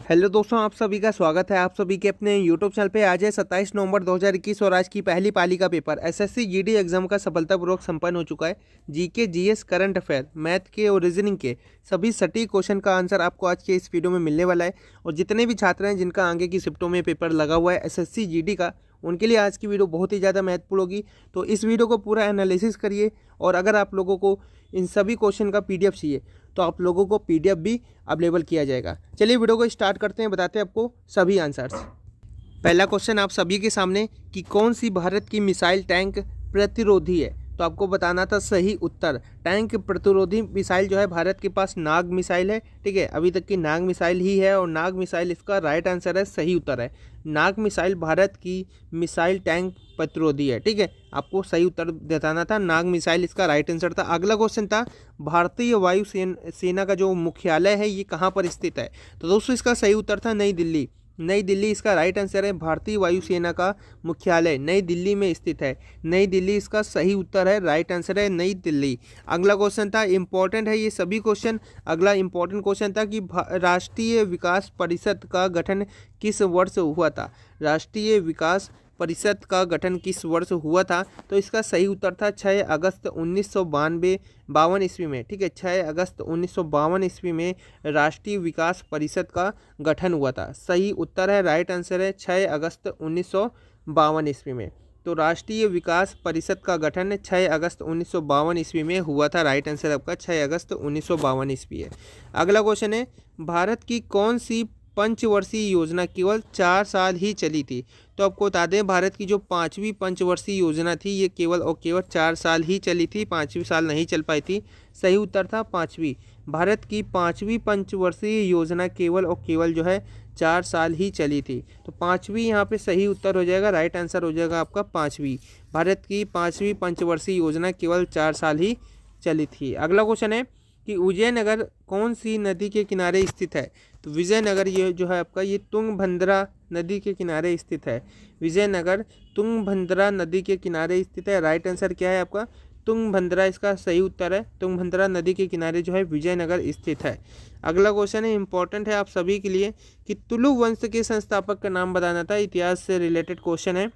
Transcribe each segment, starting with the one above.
Hello दोस्तों, आप सभी का स्वागत है आप सभी के अपने यूट्यूब चैनल पे। आज है 27 नवंबर 2021 और आज की पहली पाली का पेपर एसएससी जीडी एग्जाम का सफलतापूर्वक संपन्न हो चुका है। GK, GS, current affair, math के और रीजनिंग के सभी सटीक क्वेश्चन का आंसर आपको आज के इस वीडियो में मिलने वाला है। और जितने भी छात्र हैं जिनका आगे की शिफ्टों में पेपर लगा हुआ है एसएससी जीडी का, उनके लिए आज की वीडियो बहुत ही ज़्यादा महत्वपूर्ण होगी। तो इस वीडियो को पूरा एनालिसिस करिए और अगर आप लोगों को इन सभी क्वेश्चन का पीडीएफ चाहिए तो आप लोगों को पीडीएफ भी अवेलेबल किया जाएगा। चलिए वीडियो को स्टार्ट करते हैं, बताते हैं आपको सभी आंसर्स। पहला क्वेश्चन आप सभी के सामने कि कौन सी भारत की मिसाइल टैंक प्रतिरोधी है, तो आपको बताना था सही उत्तर। टैंक प्रतिरोधी मिसाइल जो है भारत के पास नाग मिसाइल है। ठीक है, अभी तक की नाग मिसाइल ही है और नाग मिसाइल इसका राइट आंसर है, सही उत्तर है। नाग मिसाइल भारत की मिसाइल टैंक प्रतिरोधी है। ठीक है, आपको सही उत्तर बताना था, नाग मिसाइल इसका राइट आंसर था। अगला क्वेश्चन था भारतीय वायु सेना का जो मुख्यालय है ये कहाँ पर स्थित है, तो दोस्तों इसका सही उत्तर था नई दिल्ली। नई दिल्ली इसका राइट आंसर है। भारतीय वायुसेना का मुख्यालय नई दिल्ली में स्थित है। नई दिल्ली इसका सही उत्तर है, राइट आंसर है नई दिल्ली। अगला क्वेश्चन था, इंपॉर्टेंट है ये सभी क्वेश्चन। अगला इंपॉर्टेंट क्वेश्चन था कि राष्ट्रीय विकास परिषद का गठन किस वर्ष हुआ था। राष्ट्रीय विकास परिषद का गठन किस वर्ष हुआ था, तो इसका सही उत्तर था 6 अगस्त 1952 ईस्वी में। ठीक है, 6 अगस्त 1952 ईस्वी में राष्ट्रीय विकास परिषद का गठन हुआ था। सही उत्तर है, राइट आंसर है 6 अगस्त 1952 ईस्वी में। तो राष्ट्रीय विकास परिषद का गठन 6 अगस्त 1952 ईस्वी में हुआ था। राइट आंसर आपका 6 अगस्त 1952 ईस्वी है। अगला क्वेश्चन है, भारत की कौन सी पंचवर्षीय योजना केवल 4 साल ही चली थी, तो आपको बता दें भारत की जो 5वीं पंचवर्षीय योजना थी ये केवल और केवल 4 साल ही चली थी, 5वीं साल नहीं चल पाई थी। सही उत्तर था 5वीं। भारत की 5वीं पंचवर्षीय योजना केवल और केवल जो है 4 साल ही चली थी, तो 5वीं यहाँ पे सही उत्तर हो जाएगा, राइट आंसर हो जाएगा आपका 5वीं। भारत की 5वीं पंचवर्षीय योजना केवल 4 साल ही चली थी। अगला क्वेश्चन है कि विजयनगर कौन सी नदी के किनारे स्थित है, तो विजयनगर ये जो है आपका ये तुंगभद्रा नदी के किनारे स्थित है। विजयनगर तुंगभद्रा नदी के किनारे स्थित है। राइट आंसर क्या है आपका, तुंगभद्रा इसका सही उत्तर है। तुंगभद्रा नदी के किनारे जो है विजयनगर स्थित है। अगला क्वेश्चन है, इंपॉर्टेंट है आप सभी के लिए कि तुलु वंश के संस्थापक का नाम बताना था। इतिहास से रिलेटेड क्वेश्चन है,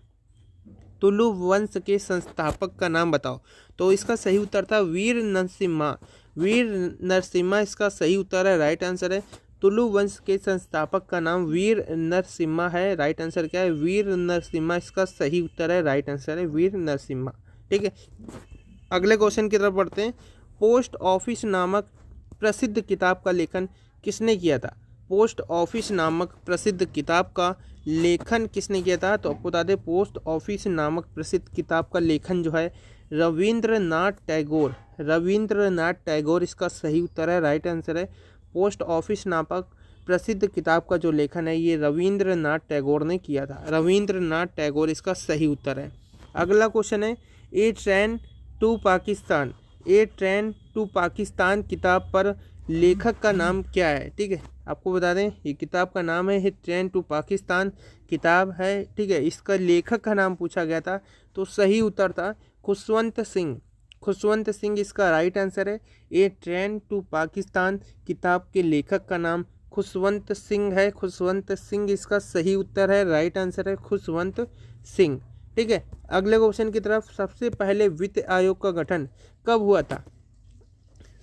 तुलु वंश के संस्थापक का नाम बताओ, तो इसका सही उत्तर था वीर नरसिम्हा। वीर नरसिम्हा इसका सही उत्तर है, राइट आंसर है। तुलु वंश के संस्थापक का नाम वीर नरसिम्हा है। राइट आंसर क्या है, वीर नरसिम्हा इसका सही उत्तर है, राइट आंसर है वीर नरसिम्हा। ठीक है, अगले क्वेश्चन की तरफ बढ़ते हैं। पोस्ट ऑफिस नामक प्रसिद्ध किताब का लेखन किसने किया था। पोस्ट ऑफिस नामक प्रसिद्ध किताब का लेखन किसने किया था, तो आपको बता दें पोस्ट ऑफिस नामक प्रसिद्ध किताब का लेखन जो है रविंद्रनाथ टैगोर। रविंद्रनाथ टैगोर इसका सही उत्तर है, राइट आंसर है। पोस्ट ऑफिस नामक प्रसिद्ध किताब का जो लेखन है ये रविंद्रनाथ टैगोर ने किया था। रविंद्रनाथ टैगोर इसका सही उत्तर है। अगला क्वेश्चन है, a train to Pakistan. A train to Pakistan किताब पर लेखक का नाम क्या है। ठीक है, आपको बता दें ये किताब का नाम है ट्रेन टू पाकिस्तान किताब है। ठीक है, इसका लेखक का नाम पूछा गया था, तो सही उत्तर था खुशवंत सिंह। खुशवंत सिंह इसका राइट आंसर है। ए ट्रेन टू पाकिस्तान किताब के लेखक का नाम खुशवंत सिंह है। खुशवंत सिंह इसका सही उत्तर है, राइट आंसर है खुशवंत सिंह। ठीक है, अगले क्वेश्चन की तरफ। सबसे पहले वित्त आयोग का गठन कब हुआ था।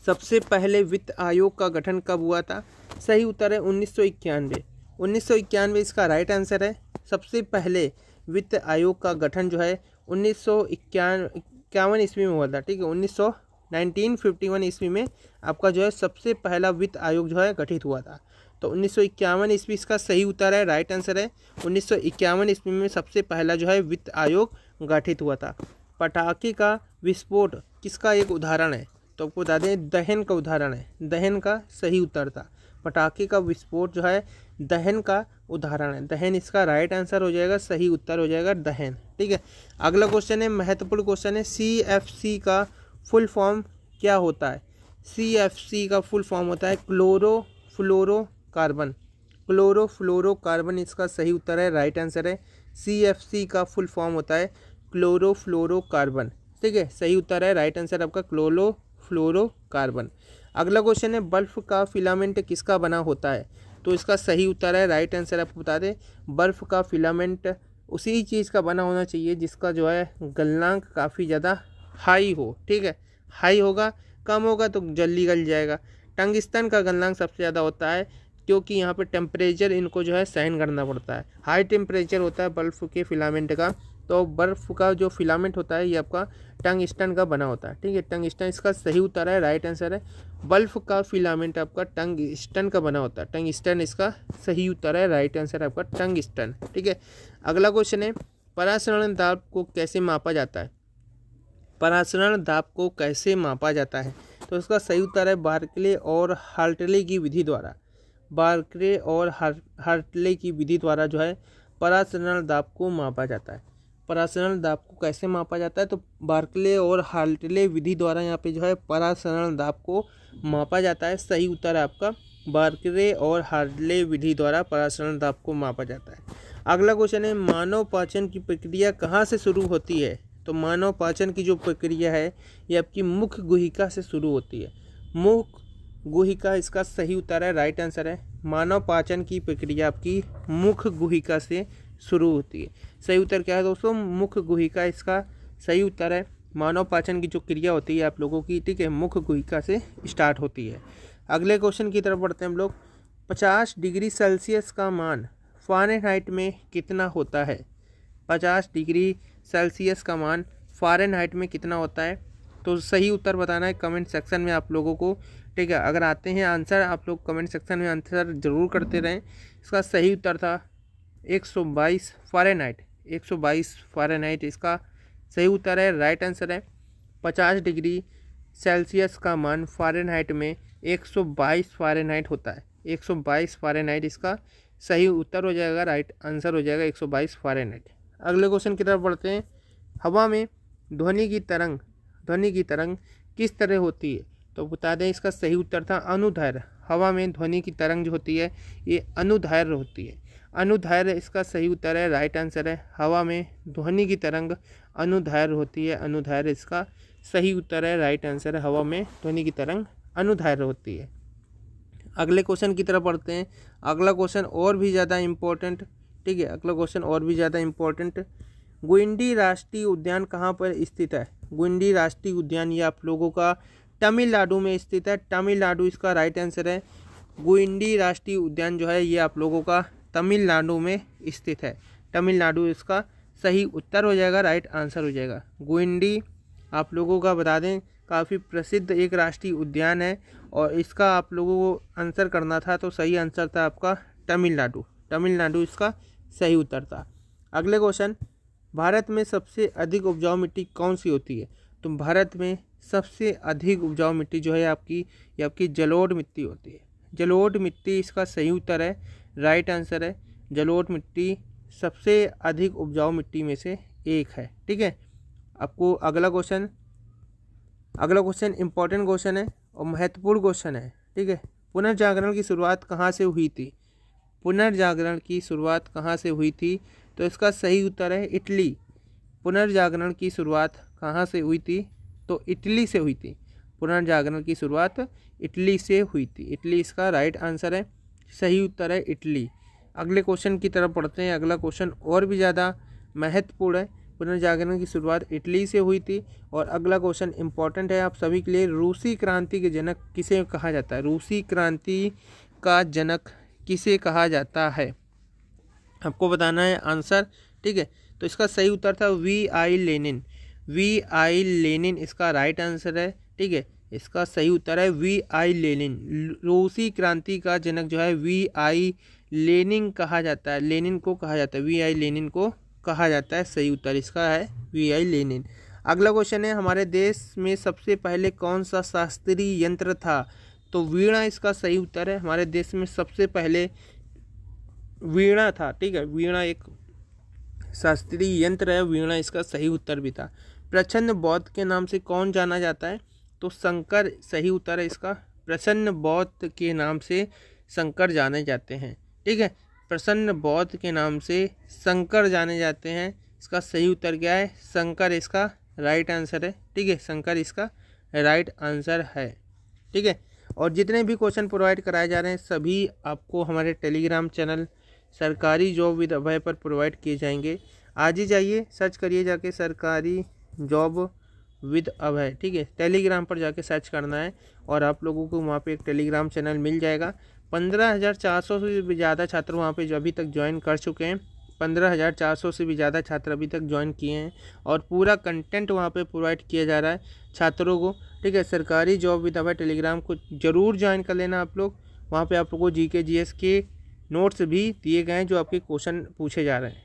सबसे पहले वित्त आयोग का गठन कब हुआ था, सही उत्तर है 1991। 1991 इसका राइट आंसर है। सबसे पहले वित्त आयोग का गठन जो है 1951 ईस्वी में हुआ था। ठीक है, 1951 ईस्वी में आपका जो है सबसे पहला वित्त आयोग जो है गठित हुआ था, तो 1951 ईस्वी इसका सही उत्तर है, राइट आंसर है। 1951 ईस्वी में सबसे पहला जो है वित्त आयोग गठित हुआ था। पटाखे का विस्फोट किसका एक उदाहरण है, तो आपको बता दें दहन का उदाहरण है। दहन का सही उत्तर था। पटाखे का विस्फोट जो है दहन का उदाहरण है। दहन इसका राइट आंसर हो जाएगा, सही उत्तर हो जाएगा दहन। ठीक है, अगला क्वेश्चन है महत्वपूर्ण क्वेश्चन है, CFC का फुल फॉर्म क्या होता है। CFC का फुल फॉर्म होता है क्लोरोफ्लोरोकार्बन। क्लोरोफ्लोरोकार्बन इसका सही उत्तर है, राइट आंसर है। CFC का फुल फॉर्म होता है क्लोरोफ्लोरोकार्बन। ठीक है, सही उत्तर है, राइट आंसर आपका क्लोरोफ्लोरोकार्बन। अगला क्वेश्चन है, बल्ब का फिलामेंट किसका बना होता है, तो इसका सही उत्तर है, राइट आंसर आपको बता दें, बर्फ़ का फिलामेंट उसी चीज़ का बना होना चाहिए जिसका जो है गलनांक काफ़ी ज़्यादा हाई हो। ठीक है, हाई होगा, कम होगा तो जल्दी गल जाएगा। टंगस्टन का गलनांक सबसे ज़्यादा होता है क्योंकि यहाँ पे टेम्परेचर इनको जो है सहन करना पड़ता है। हाई टेम्परेचर होता है बर्फ़ के फिलामेंट का, तो बर्फ़ का जो फिलामेंट होता है ये आपका टंगस्टन का बना होता है। ठीक है, टंगस्टन इसका सही उत्तर है, राइट आंसर है। बर्फ़ का फिलामेंट आपका टंगस्टन का बना होता है, टंगस्टन इसका सही उत्तर है, राइट आंसर है आपका टंगस्टन। ठीक है, अगला क्वेश्चन है, परासरण दाब को कैसे मापा जाता है? परासरण दाब को कैसे मापा जाता है? तो इसका सही उत्तर है बार्कले और हार्टले की विधि द्वारा। बार्कले और हार्टले की विधि द्वारा जो है परासरण दाब को मापा जाता है। परासरण दाब को कैसे मापा जाता है? तो बार्कले और हार्टले विधि द्वारा यहाँ पे जो है परासरण दाब को मापा जाता है। सही उत्तर है आपका बार्कले और हार्टले विधि द्वारा परासरण दाब को मापा जाता है। अगला क्वेश्चन है, मानव पाचन की प्रक्रिया कहाँ से शुरू होती है? तो मानव पाचन की जो प्रक्रिया है ये आपकी मुख गुहिका से शुरू होती है। मुख गुहिका इसका सही उत्तर है, राइट आंसर है। मानव पाचन की प्रक्रिया आपकी मुख गुहिका से शुरू होती है। सही उत्तर क्या है दोस्तों? मुख गुहिका इसका सही उत्तर है। मानव पाचन की जो क्रिया होती है आप लोगों की, ठीक है, मुख गुहिका से स्टार्ट होती है। अगले क्वेश्चन की तरफ बढ़ते हैं हम लोग। 50 डिग्री सेल्सियस का मान फ़ारेनहाइट में कितना होता है? 50 डिग्री सेल्सियस का मान फ़ारेनहाइट में कितना होता है? तो सही उत्तर बताना है कमेंट सेक्शन में आप लोगों को। ठीक है, अगर आते हैं आंसर, आप लोग कमेंट सेक्शन में आंसर ज़रूर करते रहें। इसका सही उत्तर था 122 फ़ारेनहाइट। 122 फ़ारेनहाइट इसका सही उत्तर है, राइट आंसर है। 50 डिग्री सेल्सियस का मान फ़ारेनहाइट में 122 फ़ारेनहाइट होता है। 122 फ़ारेनहाइट इसका सही उत्तर हो जाएगा, राइट आंसर हो जाएगा 122 फ़ारेनहाइट। अगले क्वेश्चन की तरफ बढ़ते हैं। हवा में ध्वनि की तरंग किस तरह होती है? तो बता दें इसका सही उत्तर था अनुदैर्घ्य। हवा में ध्वनि की तरंग जो होती है ये अनुदैर्घ्य होती है। अनुदैर्घ्य इसका सही उत्तर है, राइट आंसर है। हवा में ध्वनि की तरंग अनुदैर्घ्य होती है। अनुदैर्घ्य इसका सही उत्तर है, राइट आंसर है। हवा में ध्वनि की तरंग अनुदैर्घ्य होती है। अगले क्वेश्चन की तरफ बढ़ते हैं। अगला क्वेश्चन और भी ज़्यादा इम्पोर्टेंट, ठीक है, अगला क्वेश्चन और भी ज़्यादा इम्पोर्टेंट। गुइंडी राष्ट्रीय उद्यान कहाँ पर स्थित है? गुइंडी राष्ट्रीय उद्यान ये आप लोगों का तमिलनाडु में स्थित है। तमिलनाडु इसका राइट आंसर है। गुइंडी राष्ट्रीय उद्यान जो है ये आप लोगों का तमिलनाडु में स्थित है। तमिलनाडु इसका सही उत्तर हो जाएगा, राइट आंसर हो जाएगा। गुइंडी आप लोगों का बता दें काफ़ी प्रसिद्ध एक राष्ट्रीय उद्यान है और इसका आप लोगों को आंसर करना था, तो सही आंसर था आपका तमिलनाडु। तमिलनाडु इसका सही उत्तर था। अगले क्वेश्चन, भारत में सबसे अधिक उपजाऊ मिट्टी कौन सी होती है? तो भारत में सबसे अधिक उपजाऊ मिट्टी जो है ये आपकी जलोढ़ मिट्टी होती है। जलोढ़ मिट्टी इसका सही उत्तर है, राइट आंसर है। जलोढ़ मिट्टी सबसे अधिक उपजाऊ मिट्टी में से एक है। ठीक है, आपको अगला क्वेश्चन इंपॉर्टेंट क्वेश्चन है और महत्वपूर्ण क्वेश्चन है। ठीक है, पुनर्जागरण की शुरुआत कहाँ से हुई थी? पुनर्जागरण की शुरुआत कहाँ से हुई थी? तो इसका सही उत्तर है इटली। पुनर्जागरण की शुरुआत कहाँ से हुई थी? तो इटली से हुई थी। पुनर्जागरण की शुरुआत इटली से हुई थी। इटली इसका राइट आंसर है, सही उत्तर है इटली। अगले क्वेश्चन की तरफ पढ़ते हैं। अगला क्वेश्चन और भी ज़्यादा महत्वपूर्ण है। पुनर्जागरण की शुरुआत इटली से हुई थी। और अगला क्वेश्चन इंपॉर्टेंट है आप सभी के लिए। रूसी क्रांति के जनक किसे कहा जाता है? रूसी क्रांति का जनक किसे कहा जाता है? आपको बताना है आंसर। ठीक है, तो इसका सही उत्तर था V.I. लेनिन। V.I. लेनिन इसका राइट आंसर है। ठीक है, इसका सही उत्तर है V.I. लेनिन। रूसी क्रांति का जनक जो है V.I. लेनिन कहा जाता है। लेनिन को कहा जाता है, V.I. लेनिन को कहा जाता है। सही उत्तर इसका है V.I. लेनिन। अगला क्वेश्चन है, हमारे देश में सबसे पहले कौन सा शास्त्रीय यंत्र था? तो वीणा इसका सही उत्तर है। हमारे देश में सबसे पहले वीणा था। ठीक है, वीणा एक शास्त्रीय यंत्र है, वीणा इसका सही उत्तर भी था। प्रच्छन्न बौद्ध के नाम से कौन जाना जाता है? तो शंकर सही उत्तर है इसका। प्रसन्न बौद्ध के नाम से शंकर जाने जाते हैं। ठीक है, प्रसन्न बौद्ध के नाम से शंकर जाने जाते हैं। इसका सही उत्तर क्या है? शंकर इसका राइट आंसर है। ठीक है, शंकर इसका राइट आंसर है। ठीक है, और जितने भी क्वेश्चन प्रोवाइड कराए जा रहे हैं सभी आपको हमारे टेलीग्राम चैनल सरकारी जॉब विद अभय पर प्रोवाइड किए जाएंगे। आज ही जाइए सर्च करिए जाके सरकारी जॉब विद अभय, ठीक है, टेलीग्राम पर जाके सर्च करना है और आप लोगों को वहाँ पे एक टेलीग्राम चैनल मिल जाएगा। 15,400 से भी ज़्यादा छात्र वहाँ पे जो अभी तक ज्वाइन कर चुके हैं, 15,400 से भी ज़्यादा छात्र अभी तक ज्वाइन किए हैं और पूरा कंटेंट वहाँ पे प्रोवाइड किया जा रहा है छात्रों को, ठीक है। सरकारी जॉब विद अभय टेलीग्राम को ज़रूर ज्वाइन कर लेना आप लोग। वहाँ पे आप लोगों को GK GS के नोट्स भी दिए गए हैं जो आपके क्वेश्चन पूछे जा रहे हैं।